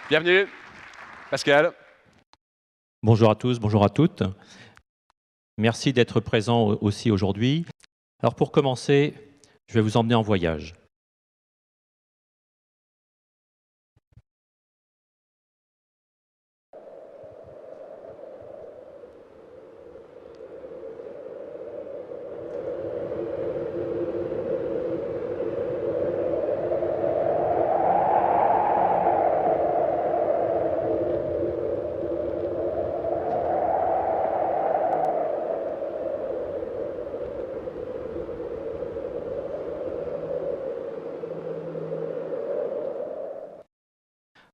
Bienvenue, Pascal. Bonjour à tous, bonjour à toutes. Merci d'être présents aussi aujourd'hui. Alors pour commencer, je vais vous emmener en voyage.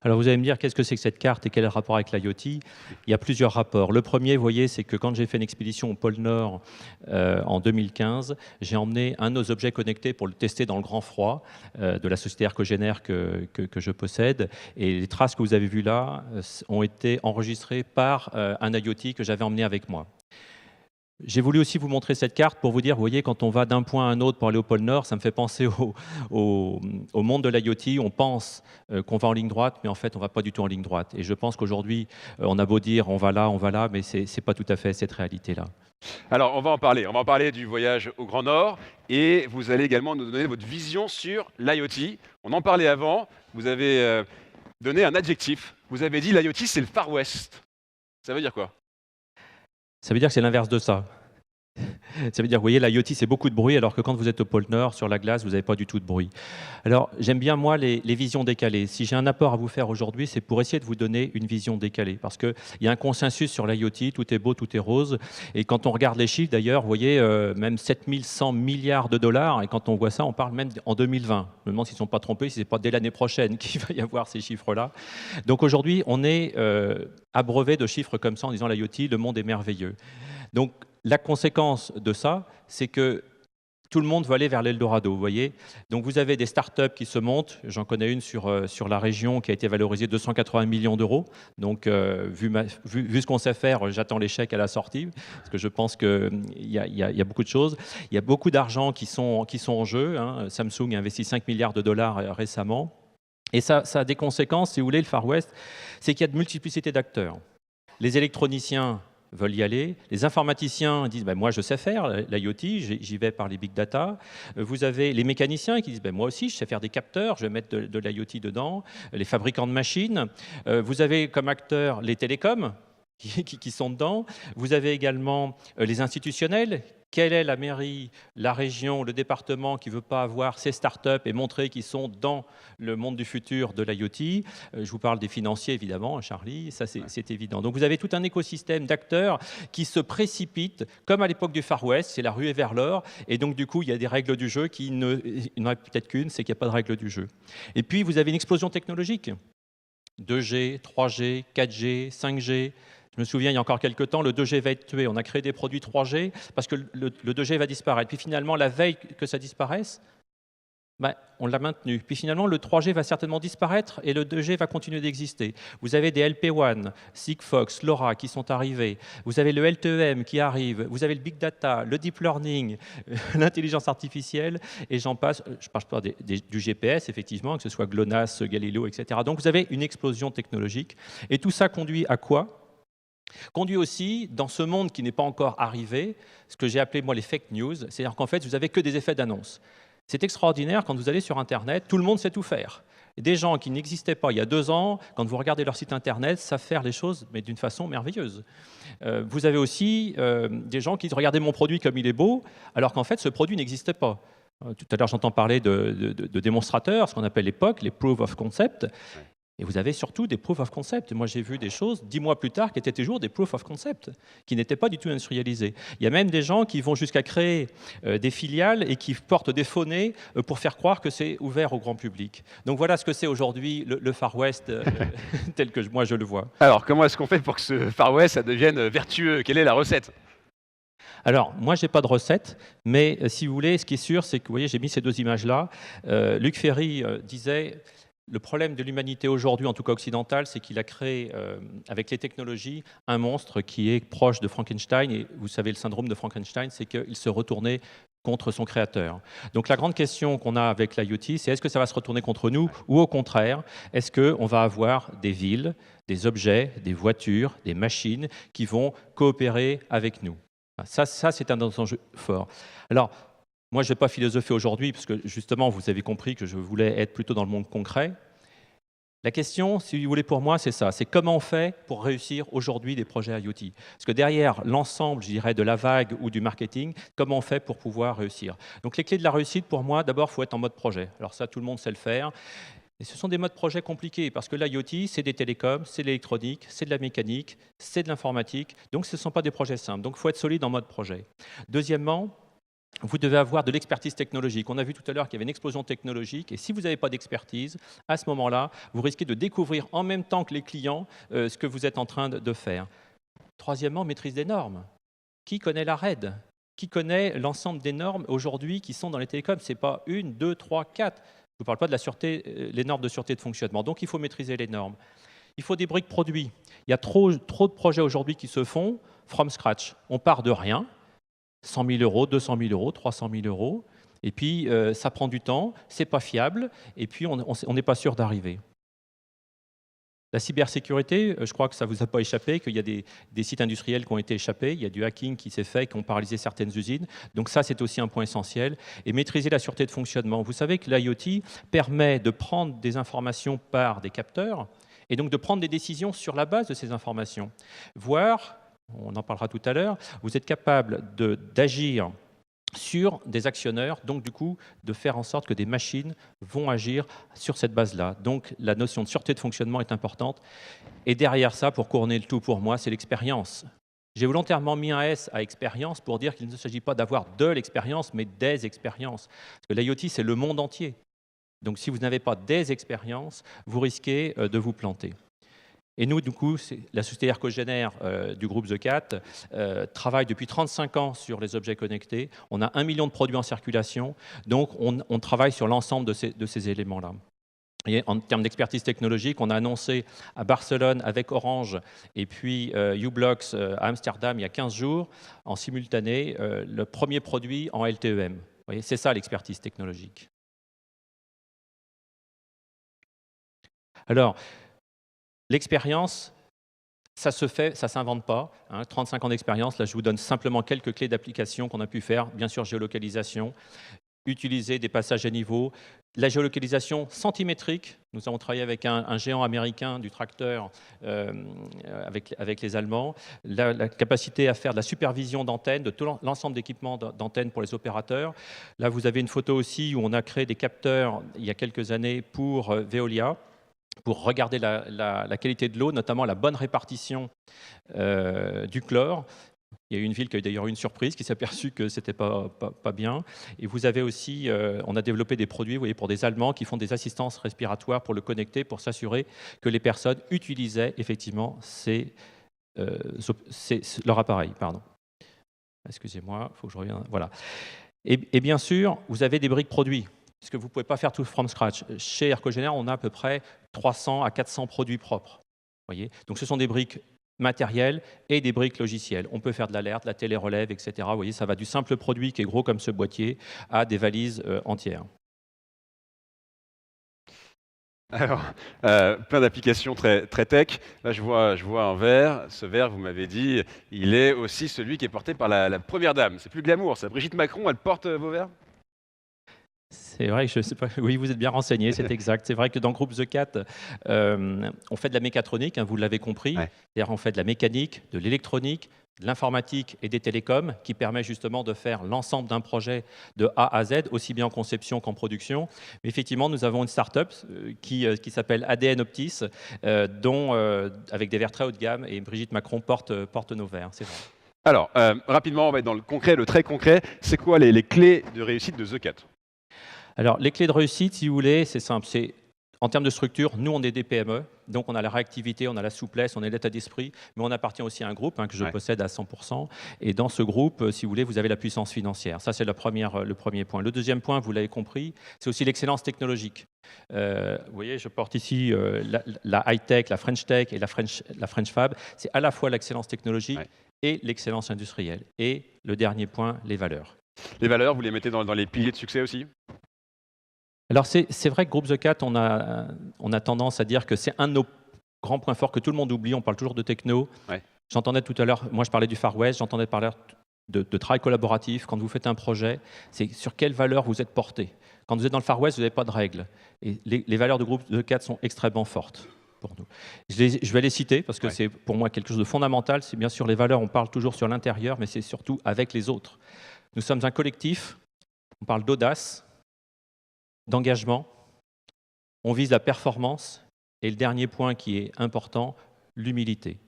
Alors vous allez me dire qu'est-ce que c'est que cette carte et quel est le rapport avec l'IoT? Il y a plusieurs rapports. Le premier, vous voyez, c'est que quand j'ai fait une expédition au pôle Nord en 2015, j'ai emmené un de nos objets connectés pour le tester dans le grand froid de la société Ercogénère que je possède. Et les traces que vous avez vues là ont été enregistrées par un IoT que j'avais emmené avec moi. J'ai voulu aussi vous montrer cette carte pour vous dire, vous voyez, quand on va d'un point à un autre pour aller au pôle Nord, ça me fait penser au monde de l'IoT. On pense qu'on va en ligne droite, mais en fait, on ne va pas du tout en ligne droite. Et je pense qu'aujourd'hui, on a beau dire on va là, mais ce n'est pas tout à fait cette réalité-là. Alors, on va en parler. On va en parler du voyage au Grand Nord et vous allez également nous donner votre vision sur l'IoT. On en parlait avant. Vous avez donné un adjectif. Vous avez dit l'IoT, c'est le Far West. Ça veut dire quoi? Ça veut dire que c'est l'inverse de ça. Ça veut dire, vous voyez, l'IoT, c'est beaucoup de bruit, alors que quand vous êtes au pôle Nord, sur la glace, vous n'avez pas du tout de bruit. Alors, j'aime bien, moi, les visions décalées. Si j'ai un apport à vous faire aujourd'hui, c'est pour essayer de vous donner une vision décalée. Parce qu'il y a un consensus sur l'IoT, tout est beau, tout est rose. Et quand on regarde les chiffres, d'ailleurs, vous voyez, même 7100 milliards de dollars, et quand on voit ça, on parle même en 2020. Je me demande s'ils ne sont pas trompés, si ce n'est pas dès l'année prochaine qu'il va y avoir ces chiffres-là. Donc aujourd'hui, on est abreuvé de chiffres comme ça en disant l'IoT, le monde est merveilleux. Donc, la conséquence de ça, c'est que tout le monde va aller vers l'Eldorado, vous voyez. Donc vous avez des startups qui se montent, j'en connais une sur la région qui a été valorisée 280 millions d'euros. Donc vu ce qu'on sait faire, j'attends l'échec à la sortie, parce que je pense qu'il y a beaucoup de choses. Il y a beaucoup d'argent qui sont en jeu, hein. Samsung a investi 5 milliards de dollars récemment. Et ça a des conséquences, si vous voulez, le Far West, c'est qu'il y a de multiplicité d'acteurs. Les électroniciens veulent y aller. Les informaticiens disent moi je sais faire l'IoT, j'y vais par les big data. Vous avez les mécaniciens qui disent moi aussi je sais faire des capteurs, je vais mettre de l'IoT dedans. Les fabricants de machines. Vous avez comme acteurs les télécoms qui sont dedans. Vous avez également les institutionnels. Quelle est la mairie, la région, le département qui ne veut pas avoir ces startups et montrer qu'ils sont dans le monde du futur de l'IoT? Je vous parle des financiers, évidemment, Charlie, ça c'est évident. Donc vous avez tout un écosystème d'acteurs qui se précipitent, comme à l'époque du Far West, c'est la ruée vers l'or, et donc du coup il y a des règles du jeu il n'y en a peut-être qu'une, c'est qu'il n'y a pas de règles du jeu. Et puis vous avez une explosion technologique, 2G, 3G, 4G, 5G. Je me souviens, il y a encore quelques temps, le 2G va être tué. On a créé des produits 3G parce que le 2G va disparaître. Puis finalement, la veille que ça disparaisse, on l'a maintenu. Puis finalement, le 3G va certainement disparaître et le 2G va continuer d'exister. Vous avez des LP WAN, Sigfox, LoRa qui sont arrivés. Vous avez le LTE-M qui arrive. Vous avez le Big Data, le Deep Learning, l'intelligence artificielle, et j'en passe. Je ne parle pas du GPS, effectivement, que ce soit GLONASS, Galileo, etc. Donc vous avez une explosion technologique. Et tout ça conduit à quoi? Conduit aussi, dans ce monde qui n'est pas encore arrivé, ce que j'ai appelé moi les fake news, c'est-à-dire qu'en fait, vous n'avez que des effets d'annonce. C'est extraordinaire, quand vous allez sur Internet, tout le monde sait tout faire. Et des gens qui n'existaient pas il y a 2 ans, quand vous regardez leur site Internet, savent faire les choses, mais d'une façon merveilleuse. Vous avez aussi des gens qui disent « Regardez mon produit comme il est beau », alors qu'en fait, ce produit n'existait pas. Tout à l'heure, j'entends parler de démonstrateurs, ce qu'on appelle à l'époque les proof of concept. Et vous avez surtout des proof of concept. Moi, j'ai vu des choses 10 mois plus tard qui étaient toujours des proof of concept, qui n'étaient pas du tout industrialisées. Il y a même des gens qui vont jusqu'à créer des filiales et qui portent des phonés pour faire croire que c'est ouvert au grand public. Donc voilà ce que c'est aujourd'hui le Far West tel que moi je le vois. Alors, comment est-ce qu'on fait pour que ce Far West ça devienne vertueux? Quelle est la recette? Alors, moi, je n'ai pas de recette, mais si vous voulez, ce qui est sûr, c'est que, vous voyez, j'ai mis ces 2 images-là. Luc Ferry disait... Le problème de l'humanité aujourd'hui, en tout cas occidentale, c'est qu'il a créé, avec les technologies, un monstre qui est proche de Frankenstein. Et vous savez, le syndrome de Frankenstein, c'est qu'il se retournait contre son créateur. Donc la grande question qu'on a avec l'IoT, c'est est-ce que ça va se retourner contre nous ou au contraire, est-ce qu'on va avoir des villes, des objets, des voitures, des machines qui vont coopérer avec nous? Ça c'est un enjeu fort. Alors, moi, je ne vais pas philosopher aujourd'hui, parce que justement, vous avez compris que je voulais être plutôt dans le monde concret. La question, si vous voulez, pour moi, c'est ça. C'est comment on fait pour réussir aujourd'hui des projets IoT. Parce que derrière l'ensemble, je dirais, de la vague ou du marketing, comment on fait pour pouvoir réussir? Donc les clés de la réussite, pour moi, d'abord, il faut être en mode projet. Alors ça, tout le monde sait le faire. Et ce sont des modes projets compliqués, parce que l'IoT, c'est des télécoms, c'est de l'électronique, c'est de la mécanique, c'est de l'informatique. Donc ce ne sont pas des projets simples. Donc il faut être solide en mode projet. Deuxièmement, vous devez avoir de l'expertise technologique. On a vu tout à l'heure qu'il y avait une explosion technologique, et si vous n'avez pas d'expertise, à ce moment-là, vous risquez de découvrir en même temps que les clients ce que vous êtes en train de faire. Troisièmement, maîtrise des normes. Qui connaît la RED? Qui connaît l'ensemble des normes aujourd'hui qui sont dans les télécoms? Ce n'est pas une, deux, trois, quatre. Je ne vous parle pas de la sûreté, les normes de sûreté de fonctionnement. Donc, il faut maîtriser les normes. Il faut des briques produits. Il y a trop de projets aujourd'hui qui se font from scratch. On part de rien. 100 000 euros, 200 000 euros, 300 000 euros. Et puis, ça prend du temps, c'est pas fiable, et puis on n'est pas sûr d'arriver. La cybersécurité, je crois que ça ne vous a pas échappé, qu'il y a des sites industriels qui ont été échappés, il y a du hacking qui s'est fait, qui ont paralysé certaines usines. Donc ça, c'est aussi un point essentiel. Et maîtriser la sûreté de fonctionnement. Vous savez que l'IoT permet de prendre des informations par des capteurs, et donc de prendre des décisions sur la base de ces informations. Voire, on en parlera tout à l'heure, vous êtes capable d'agir sur des actionneurs, donc du coup de faire en sorte que des machines vont agir sur cette base-là. Donc la notion de sûreté de fonctionnement est importante. Et derrière ça, pour couronner le tout pour moi, c'est l'expérience. J'ai volontairement mis un S à expérience pour dire qu'il ne s'agit pas d'avoir de l'expérience, mais des expériences. Parce que l'IoT, c'est le monde entier. Donc si vous n'avez pas des expériences, vous risquez de vous planter. Et nous, du coup, la société Ercogénère du groupe The Cat travaille depuis 35 ans sur les objets connectés. On a 1 million de produits en circulation, donc on travaille sur l'ensemble de ces éléments-là. Et en termes d'expertise technologique, on a annoncé à Barcelone avec Orange et puis u-blox à Amsterdam il y a 15 jours, en simultané, le premier produit en LTEM. Vous voyez, c'est ça l'expertise technologique. Alors, l'expérience, ça se fait, ça ne s'invente pas. 35 ans d'expérience, là je vous donne simplement quelques clés d'application qu'on a pu faire. Bien sûr, géolocalisation, utiliser des passages à niveau, la géolocalisation centimétrique. Nous avons travaillé avec un géant américain du tracteur avec les Allemands. La capacité à faire de la supervision d'antennes, de tout l'ensemble d'équipements d'antennes pour les opérateurs. Là, vous avez une photo aussi où on a créé des capteurs il y a quelques années pour Veolia, pour regarder la qualité de l'eau, notamment la bonne répartition du chlore. Il y a eu une ville qui a eu d'ailleurs une surprise, qui s'est aperçue que ce n'était pas bien. Et vous avez aussi, on a développé des produits, vous voyez, pour des Allemands qui font des assistances respiratoires pour le connecter, pour s'assurer que les personnes utilisaient effectivement leur appareil. Pardon. Excusez-moi, il faut que je revienne. Voilà. Et bien sûr, vous avez des briques produits, puisque vous ne pouvez pas faire tout from scratch. Chez Ercogénère, on a à peu près 300 à 400 produits propres. Voyez, donc ce sont des briques matérielles et des briques logicielles. On peut faire de l'alerte, la télérelève, etc. Vous voyez, ça va du simple produit qui est gros comme ce boîtier à des valises entières. Alors, plein d'applications très tech. Là, je vois un verre. Ce verre, vous m'avez dit, il est aussi celui qui est porté par la première dame. C'est plus glamour, ça. Brigitte Macron, elle porte vos verres? C'est vrai, je sais pas. Oui, vous êtes bien renseigné, c'est exact. C'est vrai que dans le groupe The Cat, on fait de la mécatronique, vous l'avez compris. Ouais. C'est-à-dire on fait de la mécanique, de l'électronique, de l'informatique et des télécoms, qui permet justement de faire l'ensemble d'un projet de A à Z, aussi bien en conception qu'en production. Mais effectivement, nous avons une start-up qui s'appelle ADN Optis, avec des verres très haut de gamme, et Brigitte Macron porte nos verres, c'est vrai. Alors, rapidement, on va être dans le concret, le très concret. C'est quoi les clés de réussite de The Cat? Alors, les clés de réussite, si vous voulez, c'est simple. En termes de structure, nous, on est des PME, donc on a la réactivité, on a la souplesse, on a l'état d'esprit, mais on appartient aussi à un groupe que je possède à 100%. Et dans ce groupe, si vous voulez, vous avez la puissance financière. Ça, c'est le premier point. Le deuxième point, vous l'avez compris, c'est aussi l'excellence technologique. Vous voyez, je porte ici la high-tech, la French Tech et la French Fab. C'est à la fois l'excellence technologique et l'excellence industrielle. Et le dernier point, les valeurs. Les valeurs, vous les mettez dans les piliers de succès aussi? Alors c'est vrai que Groupe The Cat, on a tendance à dire que c'est un de nos grands points forts que tout le monde oublie. On parle toujours de techno. Ouais. J'entendais tout à l'heure, moi je parlais du Far West, j'entendais parler de travail collaboratif. Quand vous faites un projet, c'est sur quelles valeurs vous êtes porté. Quand vous êtes dans le Far West, vous n'avez pas de règles. Et les valeurs de Groupe The Cat sont extrêmement fortes pour nous. Je vais les citer parce que c'est pour moi quelque chose de fondamental. C'est bien sûr les valeurs, on parle toujours sur l'intérieur, mais c'est surtout avec les autres. Nous sommes un collectif, on parle d'audace, d'engagement, on vise la performance et le dernier point qui est important, l'humilité.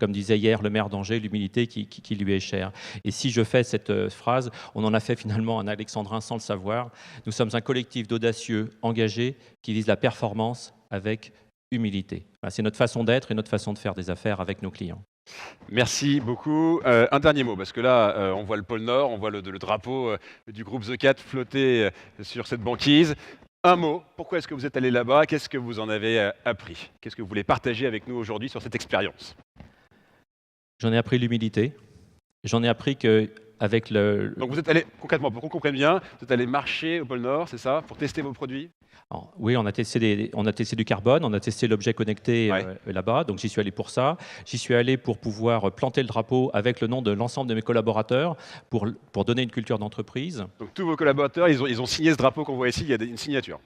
Comme disait hier le maire d'Angers, l'humilité qui lui est chère. Et si je fais cette phrase, on en a fait finalement un alexandrin sans le savoir. Nous sommes un collectif d'audacieux engagés qui vise la performance avec humilité. Voilà, c'est notre façon d'être et notre façon de faire des affaires avec nos clients. Merci beaucoup. Un dernier mot, parce que là, on voit le pôle Nord, on voit le drapeau du groupe The Cat flotter sur cette banquise. Un mot, pourquoi est-ce que vous êtes allé là-bas? Qu'est-ce que vous en avez appris? Qu'est-ce que vous voulez partager avec nous aujourd'hui sur cette expérience? J'en ai appris l'humilité. J'en ai appris qu'avec le... Donc vous êtes allé, concrètement, pour qu'on comprenne bien, vous êtes allé marcher au pôle Nord, c'est ça, pour tester vos produits? Alors, oui, on a testé du carbone, on a testé l'objet connecté là-bas, donc j'y suis allé pour ça. J'y suis allé pour pouvoir planter le drapeau avec le nom de l'ensemble de mes collaborateurs pour donner une culture d'entreprise. Donc tous vos collaborateurs, ils ont signé ce drapeau qu'on voit ici, il y a une signature.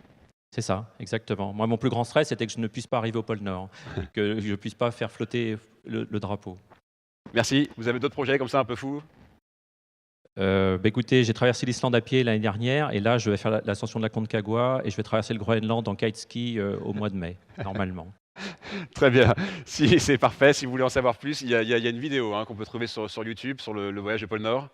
C'est ça, exactement. Moi, mon plus grand stress, c'était que je ne puisse pas arriver au pôle Nord, et que je ne puisse pas faire flotter le drapeau. Merci. Vous avez d'autres projets comme ça un peu fous? Écoutez, j'ai traversé l'Islande à pied l'année dernière et là, je vais faire l'ascension de la Concagua et je vais traverser le Groenland en kite-ski au mois de mai, normalement. Très bien. Si, c'est parfait. Si vous voulez en savoir plus, il y a une vidéo qu'on peut trouver sur YouTube sur le voyage au pôle Nord.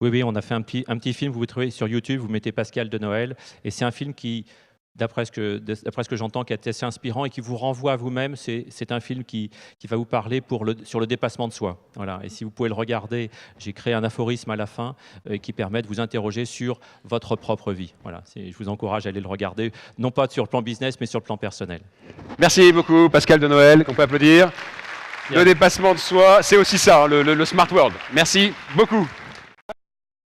Oui, on a fait un petit film, vous pouvez trouver sur YouTube, vous mettez Pascal de Noël et c'est un film qui, d'après ce que j'entends, qui est assez inspirant et qui vous renvoie à vous-même. C'est un film qui va vous parler sur le dépassement de soi. Voilà. Et si vous pouvez le regarder, j'ai créé un aphorisme à la fin qui permet de vous interroger sur votre propre vie. Voilà. Je vous encourage à aller le regarder, non pas sur le plan business, mais sur le plan personnel. Merci beaucoup, Pascal de Noël, qu'on peut applaudir. Le dépassement de soi, c'est aussi ça, le Smart World. Merci beaucoup.